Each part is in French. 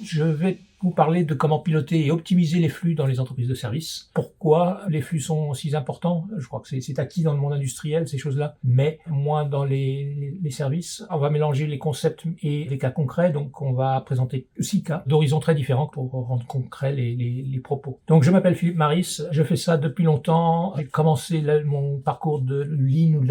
je vais vous parler de comment piloter et optimiser les flux dans les entreprises de services. Pourquoi les flux sont si importants? Je crois que c'est acquis dans le monde industriel, ces choses-là, mais moins dans les services. On va mélanger les concepts et les cas concrets, donc on va présenter 6 cas d'horizons très différents pour rendre concrets les propos. Donc je m'appelle Philippe Maris, je fais ça depuis longtemps. J'ai commencé mon parcours de Lean ou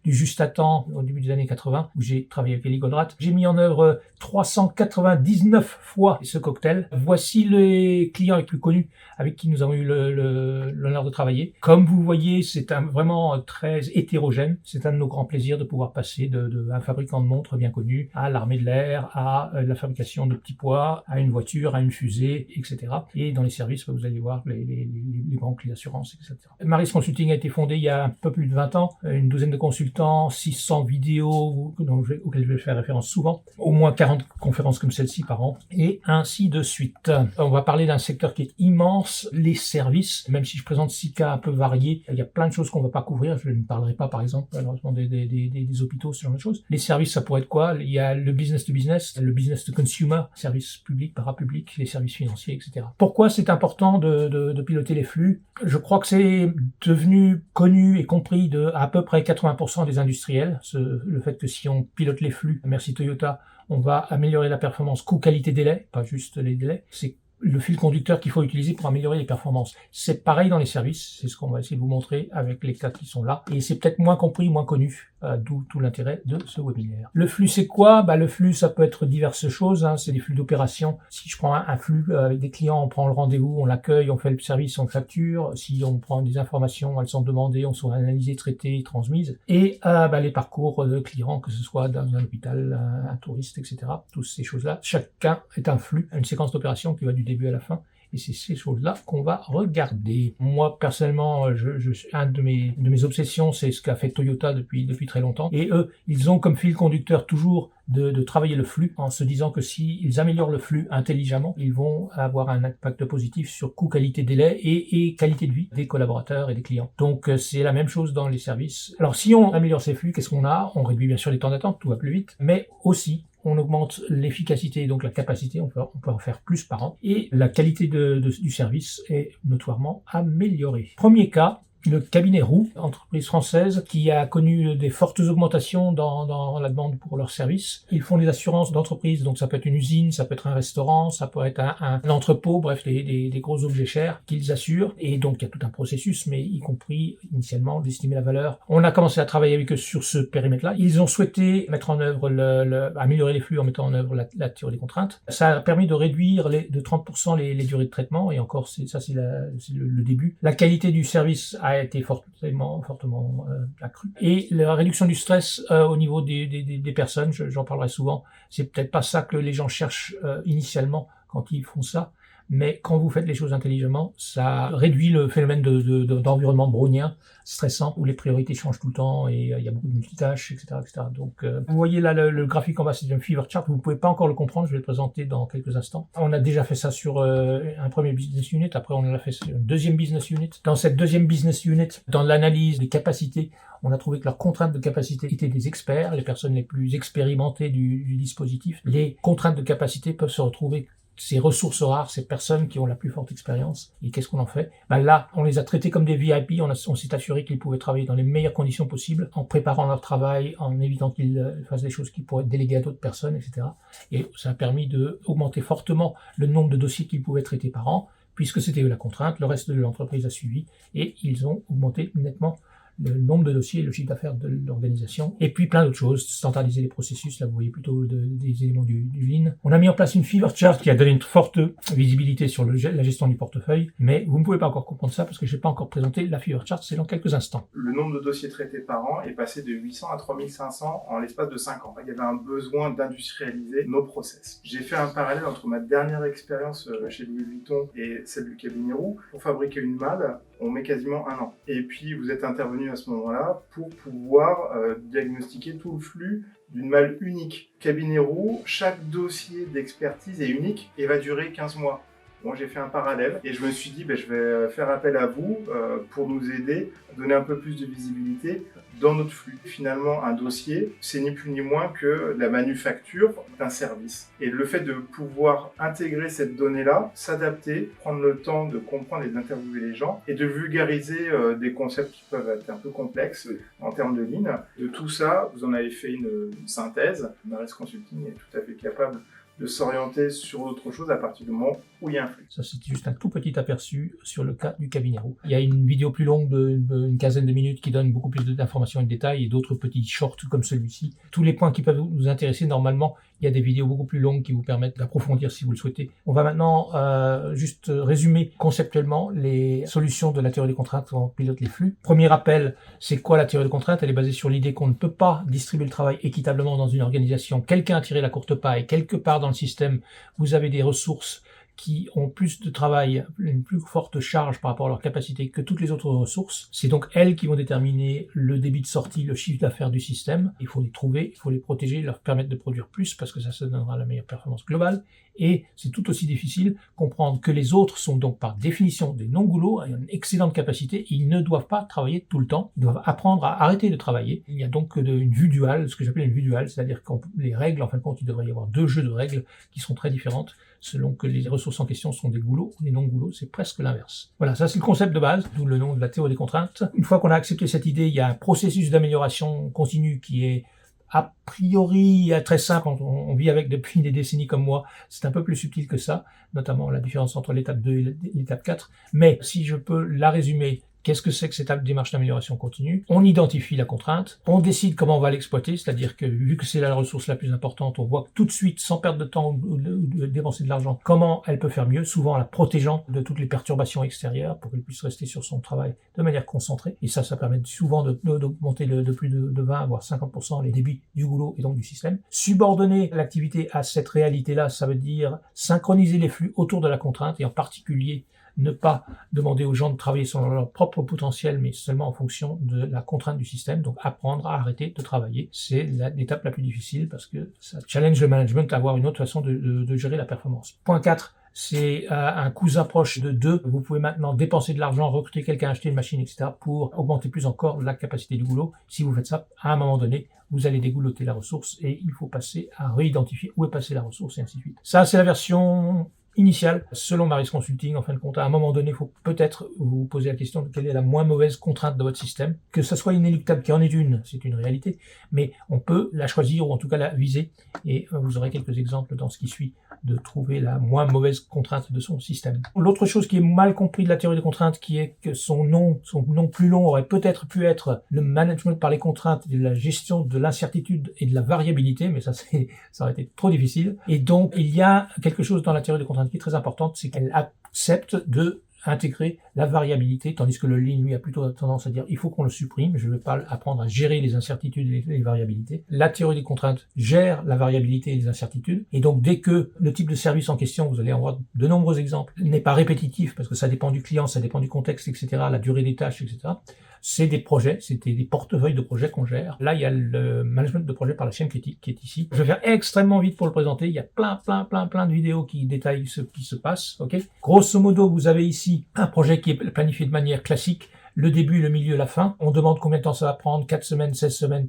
du juste à temps au début des années 80, où j'ai travaillé avec Elie Goldratt. J'ai mis en œuvre 399 fois ce cocktail. Voici les clients les plus connus avec qui nous avons eu l'honneur de travailler. Comme vous voyez, c'est vraiment très hétérogène. C'est un de nos grands plaisirs de pouvoir passer un fabricant de montres bien connu à l'armée de l'air, à la fabrication de petits pois, à une voiture, à une fusée, etc. Et dans les services, vous allez voir les banques, les assurances, etc. Maris Consulting a été fondé il y a un peu plus de 20 ans. Une douzaine de consultants, 600 vidéos auxquelles je vais faire référence souvent, au moins 40 conférences comme celle-ci par an, et ainsi de suite. On va parler d'un secteur qui est immense, les services. Même si je présente 6 cas un peu variés, il y a plein de choses qu'on ne va pas couvrir. Je ne parlerai pas, par exemple, malheureusement, des hôpitaux, ce genre de choses. Les services, ça pourrait être quoi? Il y a le business to business, le business to consumer, services publics, parapublics, les services financiers, etc. Pourquoi c'est important de piloter les flux? Je crois que c'est devenu connu et compris de à peu près 80% des industriels. Le fait que si on pilote les flux, merci Toyota, on va améliorer la performance coût-qualité-délai, pas juste les délais. C'est le fil conducteur qu'il faut utiliser pour améliorer les performances. C'est pareil dans les services, c'est ce qu'on va essayer de vous montrer avec les cas qui sont là. Et c'est peut-être moins compris, moins connu, d'où tout l'intérêt de ce webinaire. Le flux, c'est quoi? Le flux, ça peut être diverses choses. C'est des flux d'opération. Si je prends un flux avec des clients, on prend le rendez-vous, on l'accueille, on fait le service, on le facture. Si on prend des informations, elles sont demandées, on sont analysées, traitées, transmises. Et les parcours de clients, que ce soit dans un hôpital, un touriste, etc. Toutes ces choses-là. Chacun est un flux, une séquence d'opération qui va du début à la fin. Et c'est ces choses-là qu'on va regarder. Moi, personnellement, un de mes obsessions, c'est ce qu'a fait Toyota depuis très longtemps. Et eux, ils ont comme fil conducteur toujours de travailler le flux en se disant que s'ils améliorent le flux intelligemment, ils vont avoir un impact positif sur coût, qualité, délai et qualité de vie des collaborateurs et des clients. Donc, c'est la même chose dans les services. Alors, si on améliore ces flux, qu'est-ce qu'on a? On réduit bien sûr les temps d'attente, tout va plus vite, mais aussi on augmente l'efficacité, donc la capacité, on peut en faire plus par an, et la qualité du service est notoirement améliorée. Premier cas, le cabinet Roux, entreprise française qui a connu des fortes augmentations dans la demande pour leurs services. Ils font des assurances d'entreprise, donc ça peut être une usine, ça peut être un restaurant, ça peut être un entrepôt, bref, des gros objets chers qu'ils assurent. Et donc il y a tout un processus, mais y compris initialement d'estimer la valeur. On a commencé à travailler avec eux sur ce périmètre-là. Ils ont souhaité mettre en œuvre améliorer les flux en mettant en œuvre la théorie des contraintes. Ça a permis de réduire de 30% les durées de traitement, et encore c'est le début. La qualité du service a été fortement accrue. Et la réduction du stress au niveau des personnes, j'en parlerai souvent, c'est peut-être pas ça que les gens cherchent initialement quand ils font ça, mais quand vous faites les choses intelligemment, ça réduit le phénomène d'environnement brownien, stressant, où les priorités changent tout le temps et il y a beaucoup de multitâches, etc., etc. Donc, vous voyez là le graphique en bas, c'est un fever chart. Vous pouvez pas encore le comprendre, je vais le présenter dans quelques instants. On a déjà fait ça sur un premier business unit, après on l'a fait sur une deuxième business unit. Dans cette deuxième business unit, dans l'analyse des capacités, on a trouvé que leurs contraintes de capacité étaient des experts, les personnes les plus expérimentées du dispositif. Les contraintes de capacité peuvent se retrouver ces ressources rares, ces personnes qui ont la plus forte expérience. Et qu'est-ce qu'on en fait? Là, on les a traités comme des VIP, on s'est assuré qu'ils pouvaient travailler dans les meilleures conditions possibles, en préparant leur travail, en évitant qu'ils fassent des choses qui pourraient être déléguées à d'autres personnes, etc. Et ça a permis d'augmenter fortement le nombre de dossiers qu'ils pouvaient traiter par an, puisque c'était la contrainte, le reste de l'entreprise a suivi, et ils ont augmenté nettement le nombre de dossiers et le chiffre d'affaires de l'organisation, et puis plein d'autres choses, standardiser les processus, là vous voyez plutôt des éléments du Lean. On a mis en place une fever chart qui a donné une forte visibilité sur la gestion du portefeuille, mais vous ne pouvez pas encore comprendre ça parce que je n'ai pas encore présenté la fever chart, c'est dans quelques instants. Le nombre de dossiers traités par an est passé de 800 à 3500 en l'espace de 5 ans. Il y avait un besoin d'industrialiser nos process. J'ai fait un parallèle entre ma dernière expérience chez Louis Vuitton et celle du cabinet Roux. Pour fabriquer une malle, on met quasiment 1 an. Et puis vous êtes intervenu à ce moment-là pour pouvoir diagnostiquer tout le flux d'une malle unique. Cabinet Roux, chaque dossier d'expertise est unique et va durer 15 mois. Bon, j'ai fait un parallèle et je me suis dit, je vais faire appel à vous pour nous aider à donner un peu plus de visibilité dans notre flux. Finalement, un dossier, c'est ni plus ni moins que la manufacture d'un service. Et le fait de pouvoir intégrer cette donnée-là, s'adapter, prendre le temps de comprendre et d'interviewer les gens et de vulgariser des concepts qui peuvent être un peu complexes en termes de lignes. De tout ça, vous en avez fait une synthèse. Maris Consulting est tout à fait capable de s'orienter sur autre chose à partir du moment où il y a un flux. Ça, c'est juste un tout petit aperçu sur le cas du cabinet Roux. Il y a une vidéo plus longue d'une quinzaine de minutes qui donne beaucoup plus d'informations et de détails et d'autres petits shorts comme celui-ci. Tous les points qui peuvent vous intéresser, normalement, il y a des vidéos beaucoup plus longues qui vous permettent d'approfondir si vous le souhaitez. On va maintenant juste résumer conceptuellement les solutions de la théorie des contraintes quand on pilote les flux. Premier rappel, c'est quoi la théorie des contraintes? Elle est basée sur l'idée qu'on ne peut pas distribuer le travail équitablement dans une organisation. Quelqu'un a tiré la courte paille, quelque part dans le système, vous avez des ressources qui ont plus de travail, une plus forte charge par rapport à leur capacité que toutes les autres ressources. C'est donc elles qui vont déterminer le débit de sortie, le chiffre d'affaires du système. Il faut les trouver, il faut les protéger, leur permettre de produire plus parce que ça donnera la meilleure performance globale. Et c'est tout aussi difficile comprendre que les autres sont donc par définition des non-goulots, ayant une excellente capacité, ils ne doivent pas travailler tout le temps, ils doivent apprendre à arrêter de travailler. Il y a donc une vue duale, ce que j'appelle une vue duale, c'est-à-dire que les règles, en fin de compte, il devrait y avoir deux jeux de règles qui sont très différentes selon que les ressources en question sont des goulots ou des non-goulots, c'est presque l'inverse. Voilà, ça c'est le concept de base, d'où le nom de la théorie des contraintes. Une fois qu'on a accepté cette idée, il y a un processus d'amélioration continue qui est a priori très simple, on vit avec depuis des décennies comme moi, c'est un peu plus subtil que ça, notamment la différence entre l'étape 2 et l'étape 4, mais si je peux la résumer, qu'est-ce que c'est que cette démarche d'amélioration continue? On identifie la contrainte, on décide comment on va l'exploiter, c'est-à-dire que vu que c'est la ressource la plus importante, on voit tout de suite, sans perdre de temps ou de dépenser de l'argent, comment elle peut faire mieux, souvent en la protégeant de toutes les perturbations extérieures pour qu'elle puisse rester sur son travail de manière concentrée. Et ça permet souvent d'augmenter de plus de 20 voire 50% les débits du goulot et donc du système. Subordonner l'activité à cette réalité-là, ça veut dire synchroniser les flux autour de la contrainte et en particulier ne pas demander aux gens de travailler selon leur propre potentiel, mais seulement en fonction de la contrainte du système. Donc apprendre à arrêter de travailler, c'est l'étape la plus difficile parce que ça challenge le management à avoir une autre façon de gérer la performance. Point 4, c'est un cousin proche de 2. Vous pouvez maintenant dépenser de l'argent, recruter quelqu'un, acheter une machine, etc. pour augmenter plus encore la capacité du goulot. Si vous faites ça, à un moment donné, vous allez dégoulotter la ressource et il faut passer à réidentifier où est passée la ressource et ainsi de suite. Ça, c'est la version initiale, selon Maris Consulting, en fin de compte, à un moment donné, il faut peut-être vous poser la question de quelle est la moins mauvaise contrainte de votre système. Que ça soit inéluctable, qu'il y en ait une, c'est une réalité, mais on peut la choisir ou en tout cas la viser, et vous aurez quelques exemples dans ce qui suit de trouver la moins mauvaise contrainte de son système. L'autre chose qui est mal compris de la théorie des contraintes, qui est que son nom plus long aurait peut-être pu être le management par les contraintes et la gestion de l'incertitude et de la variabilité, mais ça aurait été trop difficile. Et donc, il y a quelque chose dans la théorie des contraintes qui est très importante, c'est qu'elle accepte de intégrer la variabilité, tandis que le Lean, lui, a plutôt tendance à dire il faut qu'on le supprime, je ne veux pas apprendre à gérer les incertitudes et les variabilités. La théorie des contraintes gère la variabilité et les incertitudes, et donc dès que le type de service en question, vous allez en voir de nombreux exemples, n'est pas répétitif, parce que ça dépend du client, ça dépend du contexte, etc., la durée des tâches, etc., c'est des projets, c'était des portefeuilles de projets qu'on gère. Là, il y a le management de projet par la chaîne qui est ici. Je vais faire extrêmement vite pour le présenter. Il y a plein de vidéos qui détaillent ce qui se passe. Ok. Grosso modo, vous avez ici un projet qui est planifié de manière classique. Le début, le milieu, la fin. On demande combien de temps ça va prendre, 4 semaines, 16 semaines,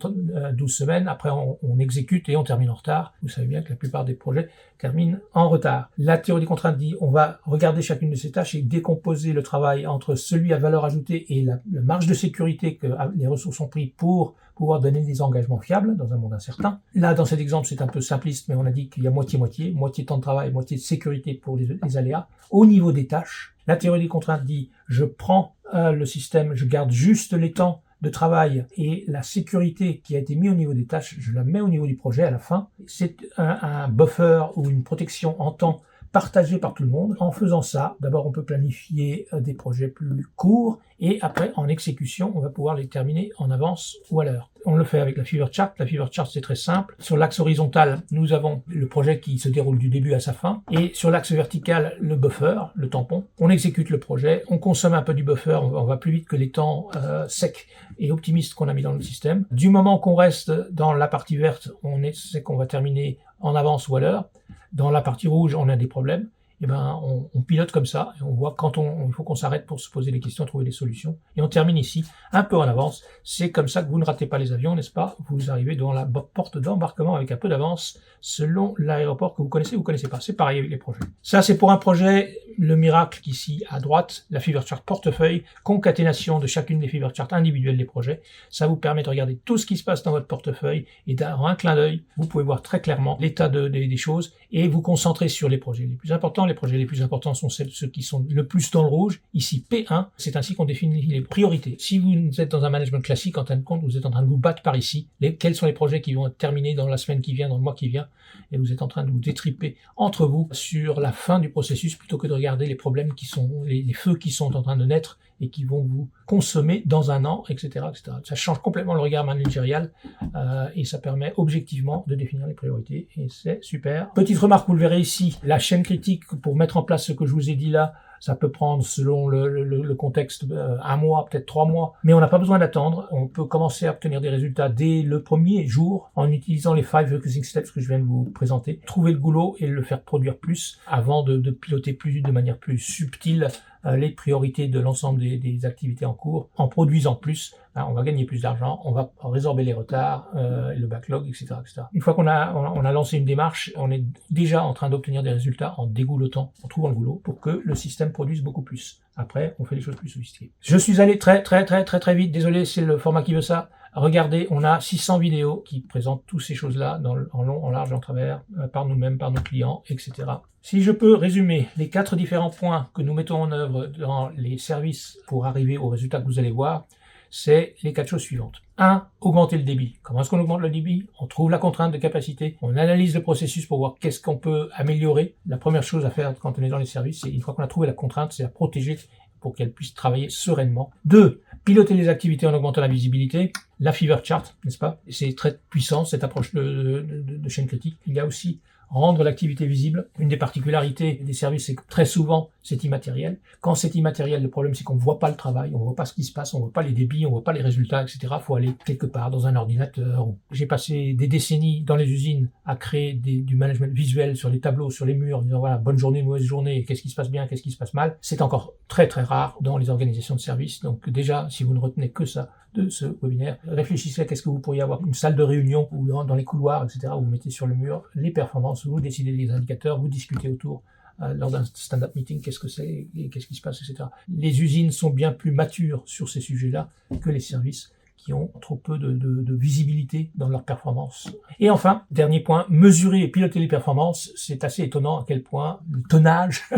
12 semaines. Après, on exécute et on termine en retard. Vous savez bien que la plupart des projets terminent en retard. La théorie des contraintes dit on va regarder chacune de ces tâches et décomposer le travail entre celui à valeur ajoutée et la marge de sécurité que les ressources ont pris pour pouvoir donner des engagements fiables dans un monde incertain. Là, dans cet exemple, c'est un peu simpliste, mais on a dit qu'il y a moitié temps de travail, moitié de sécurité pour les aléas. Au niveau des tâches, la théorie des contraintes dit je prends le système, je garde juste les temps de travail et la sécurité qui a été mise au niveau des tâches, je la mets au niveau du projet à la fin. C'est un buffer ou une protection en temps partagé par tout le monde. En faisant ça, d'abord on peut planifier des projets plus courts et après en exécution, on va pouvoir les terminer en avance ou à l'heure. On le fait avec la Fever Chart. La Fever Chart, c'est très simple. Sur l'axe horizontal, nous avons le projet qui se déroule du début à sa fin. Et sur l'axe vertical, le buffer, le tampon. On exécute le projet, on consomme un peu du buffer, on va plus vite que les temps secs et optimistes qu'on a mis dans le système. Du moment qu'on reste dans la partie verte, c'est qu'on va terminer en avance ou à l'heure. Dans la partie rouge, on a des problèmes. eh ben, on pilote comme ça et on voit quand il faut qu'on s'arrête pour se poser des questions, trouver des solutions. Et on termine ici, un peu en avance. C'est comme ça que vous ne ratez pas les avions, n'est-ce pas? Vous arrivez devant la porte d'embarquement avec un peu d'avance selon l'aéroport que vous connaissez ou vous connaissez pas. C'est pareil avec les projets. Ça, c'est pour un projet, le miracle ici à droite, la Fever Chart portefeuille, concaténation de chacune des Fever Charts individuelles des projets. Ça vous permet de regarder tout ce qui se passe dans votre portefeuille et dans un clin d'œil, vous pouvez voir très clairement l'état des choses et vous concentrer sur les projets les plus importants. Les projets les plus importants sont ceux qui sont le plus dans le rouge. Ici, P1, c'est ainsi qu'on définit les priorités. Si vous êtes dans un management classique, en fin de compte, vous êtes en train de vous battre par ici. Quels sont les projets qui vont être terminés dans la semaine qui vient, dans le mois qui vient, et vous êtes en train de vous détriper entre vous sur la fin du processus plutôt que de regarder les problèmes qui sont, les feux qui sont en train de naître et qui vont vous consommer dans un an, etc., etc. Ça change complètement le regard managérial et ça permet objectivement de définir les priorités et c'est super. Petite remarque, vous le verrez ici, la chaîne critique pour mettre en place ce que je vous ai dit là, ça peut prendre, selon le contexte, 1 mois, peut-être 3 mois. Mais on n'a pas besoin d'attendre. On peut commencer à obtenir des résultats dès le premier jour en utilisant les 5 focusing steps que je viens de vous présenter. Trouver le goulot et le faire produire plus avant de piloter de manière plus subtile les priorités de l'ensemble des activités en cours. En produisant plus, on va gagner plus d'argent, on va résorber les retards, le backlog, etc., etc. Une fois qu'on a lancé une démarche, on est déjà en train d'obtenir des résultats en dégoulotant, en trouvant le goulot, pour que le système produise beaucoup plus. Après, on fait les choses plus sophistiquées. Je suis allé très vite, désolé, c'est le format qui veut ça. Regardez, on a 600 vidéos qui présentent toutes ces choses-là en long, en large, en travers, par nous-mêmes, par nos clients, etc. Si je peux résumer les 4 différents points que nous mettons en œuvre dans les services pour arriver aux résultats que vous allez voir, c'est les 4 choses suivantes. 1. Augmenter le débit. Comment est-ce qu'on augmente le débit? On trouve la contrainte de capacité, on analyse le processus pour voir qu'est-ce qu'on peut améliorer. La première chose à faire quand on est dans les services, c'est une fois qu'on a trouvé la contrainte, c'est la protéger pour qu'elle puisse travailler sereinement. 2. Piloter les activités en augmentant la visibilité. La Fever Chart, n'est-ce pas? C'est très puissant, cette approche de chaîne critique. Il y a aussi rendre l'activité visible. Une des particularités des services, c'est que très souvent, c'est immatériel. Quand c'est immatériel, le problème, c'est qu'on ne voit pas le travail, on ne voit pas ce qui se passe, on ne voit pas les débits, on ne voit pas les résultats, etc. Il faut aller quelque part dans un ordinateur. J'ai passé des décennies dans les usines à créer du management visuel sur les tableaux, sur les murs, en disant voilà, bonne journée, mauvaise journée, qu'est-ce qui se passe bien, qu'est-ce qui se passe mal. C'est encore très rare dans les organisations de services. Donc déjà, si vous ne retenez que ça de ce webinaire, réfléchissez à qu'est-ce que vous pourriez avoir, une salle de réunion ou dans les couloirs, etc., où vous mettez sur le mur les performances, vous décidez des indicateurs, vous discutez autour lors d'un stand-up meeting, qu'est-ce que c'est, et qu'est-ce qui se passe, etc. Les usines sont bien plus matures sur ces sujets-là que les services qui ont trop peu de visibilité dans leurs performances. Et enfin, dernier point, mesurer et piloter les performances. C'est assez étonnant à quel point le tonnage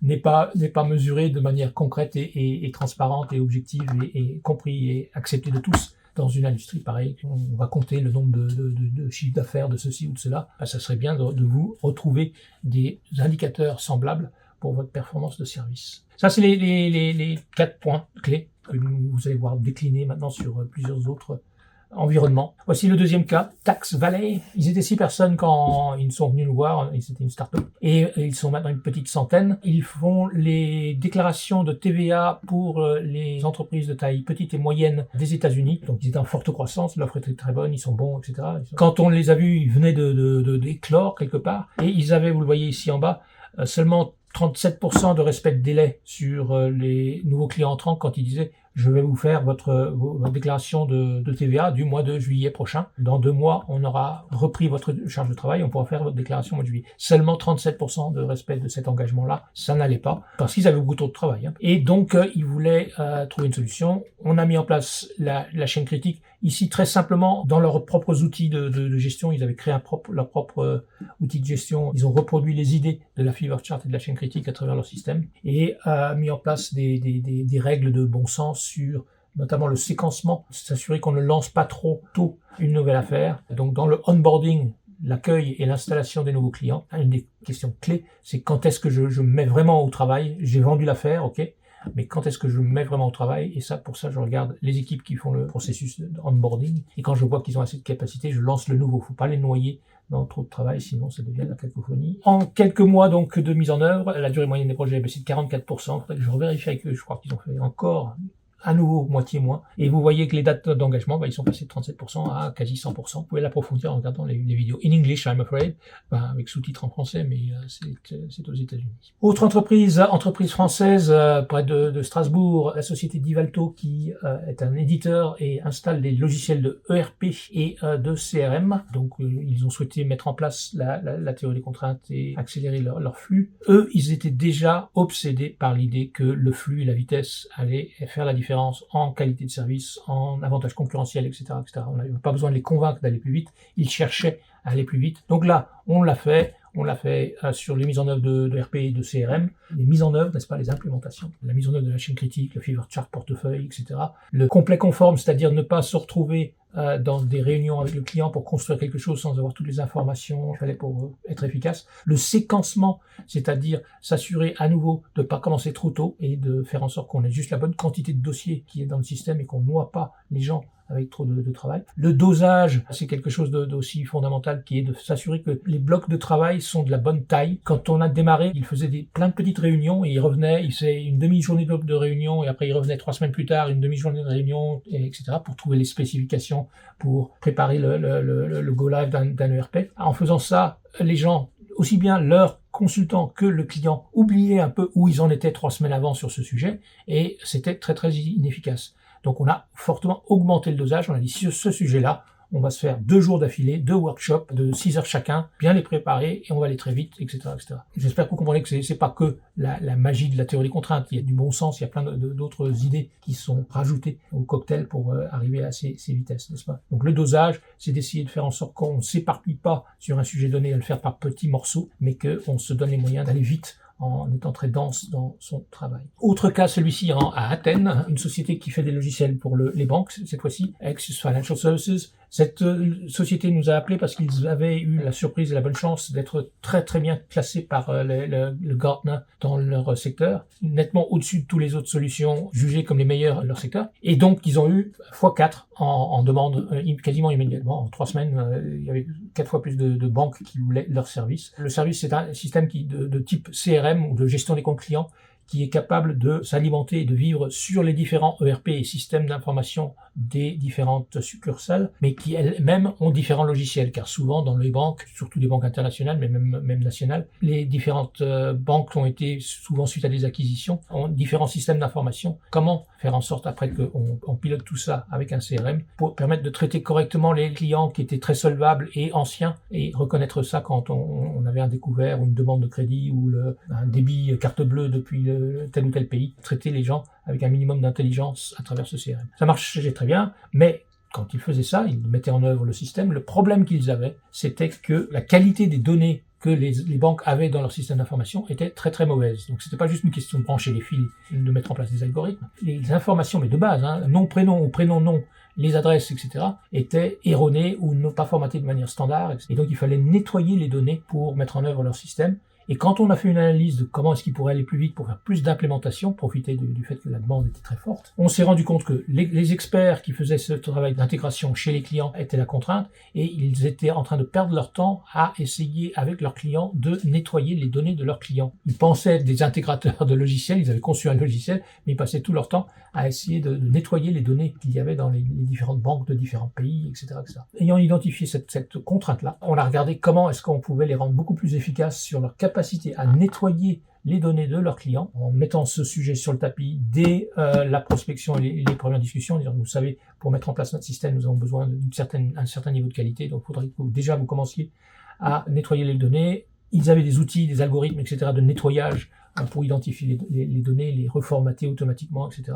n'est pas mesuré de manière concrète et transparente et objective et compris et accepté de tous. Dans une industrie pareille, on va compter le nombre de chiffres d'affaires de ceci ou de cela. Ça serait bien de vous retrouver des indicateurs semblables pour votre performance de service. Ça, c'est les 4 points clés que vous allez voir décliner maintenant sur plusieurs autres environnements. Voici le deuxième cas, Tax Valley. Ils étaient 6 personnes quand ils sont venus nous voir, c'était une start-up, et ils sont maintenant une petite centaine. Ils font les déclarations de TVA pour les entreprises de taille petite et moyenne des États-Unis. Donc ils étaient en forte croissance, l'offre était très bonne, ils sont bons, etc. Quand on les a vus, ils venaient d'éclore quelque part, et ils avaient, vous le voyez ici en bas, seulement 37% de respect de délai sur les nouveaux clients entrants quand ils disaient je vais vous faire votre déclaration de TVA du mois de juillet prochain. Dans 2 mois, on aura repris votre charge de travail, on pourra faire votre déclaration au mois de juillet. Seulement 37% de respect de cet engagement-là, ça n'allait pas, parce qu'ils avaient beaucoup trop de travail. Et donc, ils voulaient trouver une solution. On a mis en place la chaîne critique. Ici, très simplement, dans leurs propres outils de gestion, ils avaient créé leur propre outil de gestion. Ils ont reproduit les idées de la Fever Chart et de la chaîne critique à travers leur système et mis en place des règles de bon sens sur notamment le séquencement, s'assurer qu'on ne lance pas trop tôt une nouvelle affaire. Donc dans le onboarding, l'accueil et l'installation des nouveaux clients, une des questions clés, c'est quand est-ce que je me mets vraiment au travail. J'ai vendu l'affaire, ok, mais quand est-ce que je me mets vraiment au travail? Et ça, pour ça, je regarde les équipes qui font le processus d'onboarding. Et quand je vois qu'ils ont assez de capacité, je lance le nouveau. Faut pas les noyer dans trop de travail, sinon ça devient de la cacophonie. En quelques mois donc de mise en œuvre, la durée moyenne des projets est baissée de 44%. Je revérifie avec eux, je crois qu'ils ont fait encore à nouveau moitié moins. Et vous voyez que les dates d'engagement, ils sont passés de 37% à quasi 100%. Vous pouvez l'approfondir en regardant les vidéos. In English, I'm afraid, avec sous-titres en français, mais c'est aux États-Unis. Autre entreprise française près de Strasbourg, la société Divalto, qui est un éditeur et installe des logiciels de ERP et de CRM. Donc ils ont souhaité mettre en place la théorie des contraintes et accélérer leur flux. Eux, ils étaient déjà obsédés par l'idée que le flux et la vitesse allaient faire la différence en qualité de service, en avantage concurrentiel, etc., etc. On n'avait pas besoin de les convaincre d'aller plus vite. Ils cherchaient à aller plus vite. Donc là, on l'a fait. On l'a fait sur les mises en œuvre de RP et de CRM, les mises en œuvre, n'est-ce pas, les implémentations, la mise en œuvre de la chaîne critique, le Fever Chart portefeuille, etc. Le complet conforme, c'est-à-dire ne pas se retrouver dans des réunions avec le client pour construire quelque chose sans avoir toutes les informations qu'il fallait pour être efficace. Le séquencement, c'est-à-dire s'assurer à nouveau de ne pas commencer trop tôt et de faire en sorte qu'on ait juste la bonne quantité de dossiers qui est dans le système et qu'on ne noie pas les gens avec trop de travail. Le dosage, c'est quelque chose d'aussi fondamental qui est de s'assurer que les blocs de travail sont de la bonne taille. Quand on a démarré, il faisait plein de petites réunions et il revenait, il faisait une demi-journée de réunion et après il revenait 3 semaines plus tard, une demi-journée de réunion, etc. pour trouver les spécifications, pour préparer le go live d'un ERP. En faisant ça, les gens, aussi bien leurs consultants que le client, oubliaient un peu où ils en étaient 3 semaines avant sur ce sujet et c'était très très inefficace. Donc on a fortement augmenté le dosage, on a dit sur ce sujet-là, on va se faire 2 jours d'affilée, 2 workshops de 6 heures chacun, bien les préparer et on va aller très vite, etc., etc. J'espère que vous comprenez que c'est pas que la magie de la théorie des contraintes, il y a du bon sens, il y a plein d'autres idées qui sont rajoutées au cocktail pour arriver à ces vitesses, n'est-ce pas? Donc le dosage, c'est d'essayer de faire en sorte qu'on ne s'éparpille pas sur un sujet donné, à le faire par petits morceaux, mais qu'on se donne les moyens d'aller vite en étant très dense dans son travail. Autre cas, celui-ci à Athènes, une société qui fait des logiciels pour les banques, cette fois-ci, Axis Financial Services. Cette société nous a appelés parce qu'ils avaient eu la surprise et la bonne chance d'être très très bien classés par le Gartner dans leur secteur, nettement au-dessus de toutes les autres solutions jugées comme les meilleures dans leur secteur. Et donc, ils ont eu x4 en demande quasiment immédiatement. En 3 semaines, il y avait 4 fois plus de banques qui voulaient leur service. Le service, c'est un système de type CRM ou de gestion des comptes clients qui est capable de s'alimenter et de vivre sur les différents ERP et systèmes d'information des différentes succursales, mais qui elles-mêmes ont différents logiciels, car souvent dans les banques, surtout les banques internationales, mais même nationales, les différentes banques ont été, souvent suite à des acquisitions, ont différents systèmes d'information. Comment faire en sorte, après qu'on pilote tout ça avec un CRM, pour permettre de traiter correctement les clients qui étaient très solvables et anciens, et reconnaître ça quand on avait un découvert ou une demande de crédit ou un débit carte bleue depuis tel ou tel pays, traiter les gens avec un minimum d'intelligence à travers ce CRM. Ça marchait très bien, mais quand ils faisaient ça, ils mettaient en œuvre le système. Le problème qu'ils avaient, c'était que la qualité des données que les banques avaient dans leur système d'information était très très mauvaise. Donc c'était pas juste une question de brancher les fils, de mettre en place des algorithmes. Les informations, mais de base, nom, prénom ou prénom, nom, les adresses, etc., étaient erronées ou non pas formatées de manière standard. Et donc il fallait nettoyer les données pour mettre en œuvre leur système. Et quand on a fait une analyse de comment est-ce qu'il pourrait aller plus vite pour faire plus d'implémentation, profiter du fait que la demande était très forte, on s'est rendu compte que les experts qui faisaient ce travail d'intégration chez les clients étaient la contrainte et ils étaient en train de perdre leur temps à essayer avec leurs clients de nettoyer les données de leurs clients. Ils pensaient être des intégrateurs de logiciels, ils avaient conçu un logiciel, mais ils passaient tout leur temps à essayer de nettoyer les données qu'il y avait dans les différentes banques de différents pays, etc., etc. Ayant identifié cette contrainte-là, on a regardé comment est-ce qu'on pouvait les rendre beaucoup plus efficaces sur leur capacité à nettoyer les données de leurs clients en mettant ce sujet sur le tapis dès la prospection et les premières discussions, en disant, vous savez, pour mettre en place notre système, nous avons besoin d'un certain niveau de qualité, donc il faudrait que déjà vous commenciez à nettoyer les données. Ils avaient des outils, des algorithmes, etc., de nettoyage pour identifier les données, les reformater automatiquement, etc.,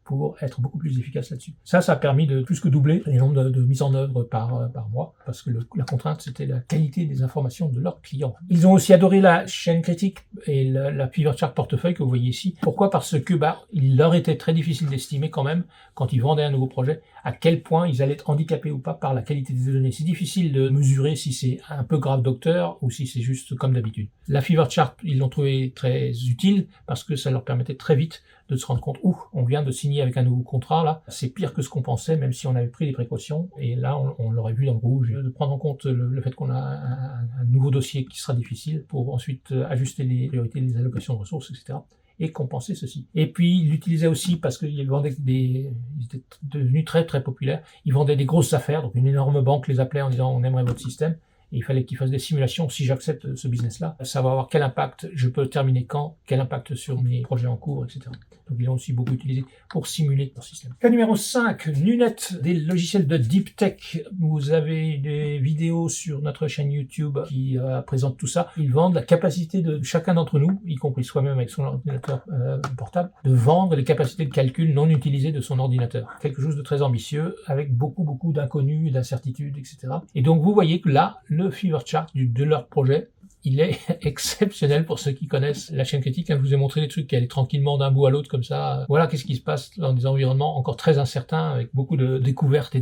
pour être beaucoup plus efficace là-dessus. Ça a permis de plus que doubler les nombres de mises en œuvre par mois, parce que la contrainte, c'était la qualité des informations de leurs clients. Ils ont aussi adoré la chaîne critique et la Fever Chart portefeuille que vous voyez ici. Pourquoi? Parce que il leur était très difficile d'estimer quand même, quand ils vendaient un nouveau projet, à quel point ils allaient être handicapés ou pas par la qualité des données. C'est difficile de mesurer si c'est un peu grave docteur ou si c'est juste comme d'habitude. La Fever Chart, ils l'ont trouvé très utile parce que ça leur permettait très vite de se rendre compte, on vient de signer avec un nouveau contrat, là, c'est pire que ce qu'on pensait, même si on avait pris des précautions, et là, on l'aurait vu dans le rouge, de prendre en compte le fait qu'on a un nouveau dossier qui sera difficile pour ensuite ajuster les priorités, les allocations de ressources, etc. et compenser ceci. Et puis, il l'utilisait aussi parce qu'ils vendaient ils étaient devenus très très populaires, ils vendaient des grosses affaires, donc une énorme banque les appelait en disant on aimerait votre système, et il fallait qu'ils fassent des simulations. Si j'accepte ce business-là, ça va avoir quel impact, je peux terminer quand, quel impact sur mes projets en cours, etc. Donc ils l'ont aussi beaucoup utilisé pour simuler leur système. Cas numéro 5, Nunet, des logiciels de Deep Tech. Vous avez des vidéos sur notre chaîne YouTube qui présentent tout ça. Ils vendent la capacité de chacun d'entre nous, y compris soi-même avec son ordinateur portable, de vendre les capacités de calcul non utilisées de son ordinateur. Quelque chose de très ambitieux, avec beaucoup d'inconnus, d'incertitudes, etc. Et donc vous voyez que là, le fever chart de leur projet, il est exceptionnel pour ceux qui connaissent la chaîne critique. Je vous ai montré des trucs qui allaient tranquillement d'un bout à l'autre comme ça. Voilà qu'est-ce qui se passe dans des environnements encore très incertains, avec beaucoup de découvertes et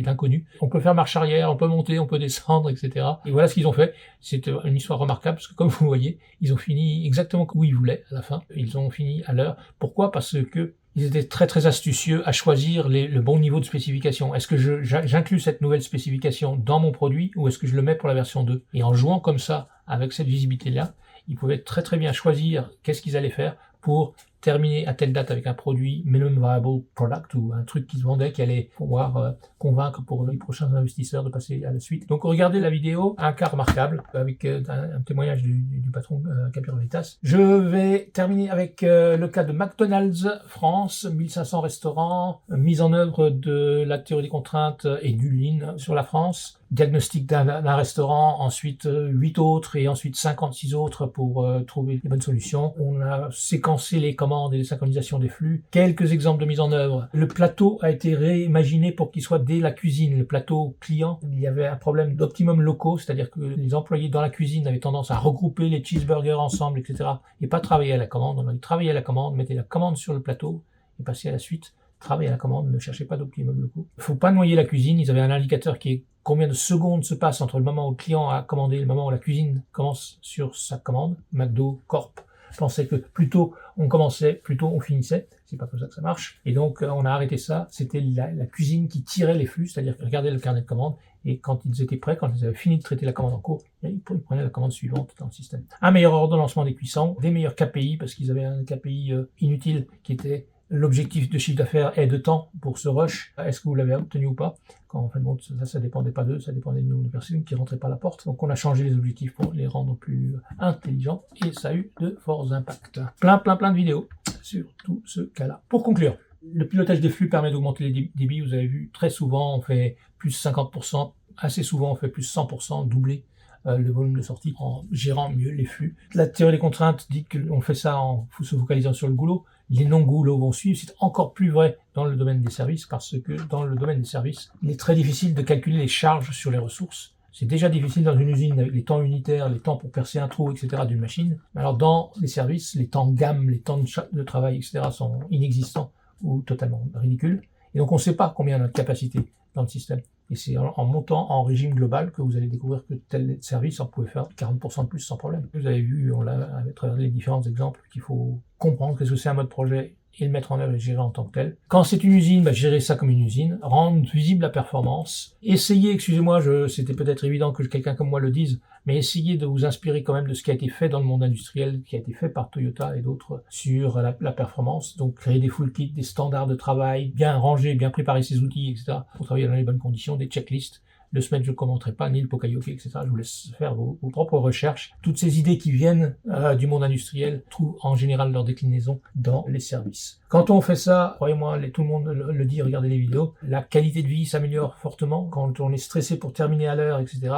d'inconnus. On peut faire marche arrière, on peut monter, on peut descendre, etc. Et voilà ce qu'ils ont fait. C'est une histoire remarquable, parce que comme vous voyez, ils ont fini exactement où ils voulaient à la fin. Ils ont fini à l'heure. Pourquoi? Parce que ils étaient très astucieux à choisir le bon niveau de spécification. Est-ce que j'inclus cette nouvelle spécification dans mon produit ou est-ce que je le mets pour la version 2? Et en jouant comme ça, avec cette visibilité-là, ils pouvaient très bien choisir qu'est-ce qu'ils allaient faire pour terminer à telle date avec un produit minimum viable product ou un truc qui se vendait, qui allait pouvoir convaincre pour les prochains investisseurs de passer à la suite. Donc regardez la vidéo, un cas remarquable avec un témoignage du patron Capirolitas. Je vais terminer avec le cas de McDonald's France, 1500 restaurants, mise en œuvre de la théorie des contraintes et du Lean sur la France, diagnostic d'un restaurant, ensuite 8 autres et ensuite 56 autres pour trouver les bonnes solutions. On a séquencé les commandes et les synchronisations des flux. Quelques exemples de mise en œuvre. Le plateau a été réimaginé pour qu'il soit dès la cuisine. Le plateau client, il y avait un problème d'optimum locaux, c'est-à-dire que les employés dans la cuisine avaient tendance à regrouper les cheeseburgers ensemble, etc. et pas travailler à la commande. On a dit travailler à la commande, mettez la commande sur le plateau et passez à la suite. Travaillez à la commande, ne cherchez pas d'optimum locaux. Il ne faut pas noyer la cuisine. Ils avaient un indicateur qui est combien de secondes se passent entre le moment où le client a commandé et le moment où la cuisine commence sur sa commande. McDo Corp pensait que plus tôt on commençait, plus tôt on finissait. C'est pas comme ça que ça marche. Et donc on a arrêté ça. C'était la cuisine qui tirait les flux, c'est-à-dire qu'ils regardaient le carnet de commandes et quand ils étaient prêts, quand ils avaient fini de traiter la commande en cours, ils prenaient la commande suivante dans le système. Un meilleur ordonnancement des cuissons, des meilleurs KPI parce qu'ils avaient un KPI inutile qui était l'objectif de chiffre d'affaires est de temps pour ce rush. Est-ce que vous l'avez obtenu ou pas? Quand en fait, bon, ça dépendait pas d'eux, ça dépendait du nombre de personnes qui rentraient par la porte. Donc on a changé les objectifs pour les rendre plus intelligents et ça a eu de forts impacts. Plein de vidéos sur tout ce cas-là. Pour conclure, le pilotage des flux permet d'augmenter les débits. Vous avez vu, très souvent on fait plus 50%, assez souvent on fait plus 100%, doubler le volume de sortie en gérant mieux les flux. La théorie des contraintes dit qu'on fait ça en se focalisant sur le goulot. Les non-goulots vont suivre. C'est encore plus vrai dans le domaine des services parce que dans le domaine des services, il est très difficile de calculer les charges sur les ressources. C'est déjà difficile dans une usine avec les temps unitaires, les temps pour percer un trou, etc. d'une machine. Alors dans les services, les temps gamme, les temps de travail, etc. sont inexistants ou totalement ridicules. Et donc on ne sait pas combien notre capacité dans le système. Et c'est en montant en régime global que vous allez découvrir que tel service en pouvait faire 40% de plus sans problème. Vous avez vu, on l'a à travers les différents exemples, qu'il faut comprendre qu'est-ce que c'est un mode projet et le mettre en œuvre et gérer en tant que tel. Quand c'est une usine, gérer ça comme une usine, rendre visible la performance, essayez, excusez-moi, c'était peut-être évident que quelqu'un comme moi le dise, mais essayez de vous inspirer quand même de ce qui a été fait dans le monde industriel, qui a été fait par Toyota et d'autres sur la performance. Donc créer des full kits, des standards de travail, bien ranger, bien préparer ses outils, etc. pour travailler dans les bonnes conditions, des checklists. Le SMED, je ne commenterai pas, ni le Pokayoke, etc. Je vous laisse faire vos propres recherches. Toutes ces idées qui viennent du monde industriel trouvent en général leur déclinaison dans les services. Quand on fait ça, croyez-moi, tout le monde le dit, regardez les vidéos, la qualité de vie s'améliore fortement. Quand on est stressé pour terminer à l'heure, etc.,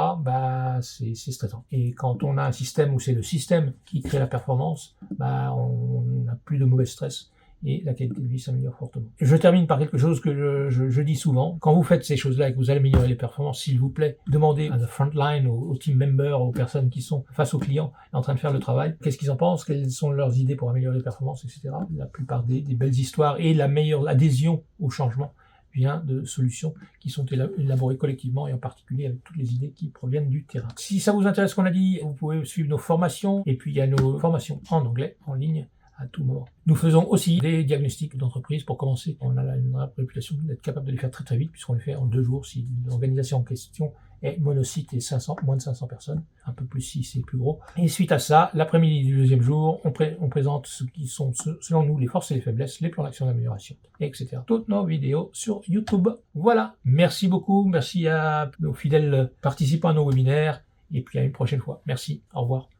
c'est stressant. Et quand on a un système où c'est le système qui crée la performance, on n'a plus de mauvais stress. Et la qualité de vie s'améliore fortement. Je termine par quelque chose que je dis souvent. Quand vous faites ces choses-là et que vous allez améliorer les performances, s'il vous plaît, demandez à la frontline, aux team members, aux personnes qui sont face aux clients en train de faire le travail, qu'est-ce qu'ils en pensent, quelles sont leurs idées pour améliorer les performances, etc. La plupart des belles histoires et la meilleure adhésion au changement vient de solutions qui sont élaborées collectivement et en particulier avec toutes les idées qui proviennent du terrain. Si ça vous intéresse ce qu'on a dit, vous pouvez suivre nos formations et puis il y a nos formations en anglais, en ligne, à tout moment. Nous faisons aussi des diagnostics d'entreprise pour commencer. On a une réputation d'être capable de les faire très très vite puisqu'on les fait en 2 jours si l'organisation en question est monosite et moins de 500 personnes, un peu plus si c'est plus gros. Et suite à ça, l'après-midi du deuxième jour, on présente ce qui sont selon nous les forces et les faiblesses, les plans d'action d'amélioration, etc. Toutes nos vidéos sur YouTube. Voilà. Merci beaucoup. Merci à nos fidèles participants à nos webinaires et puis à une prochaine fois. Merci. Au revoir.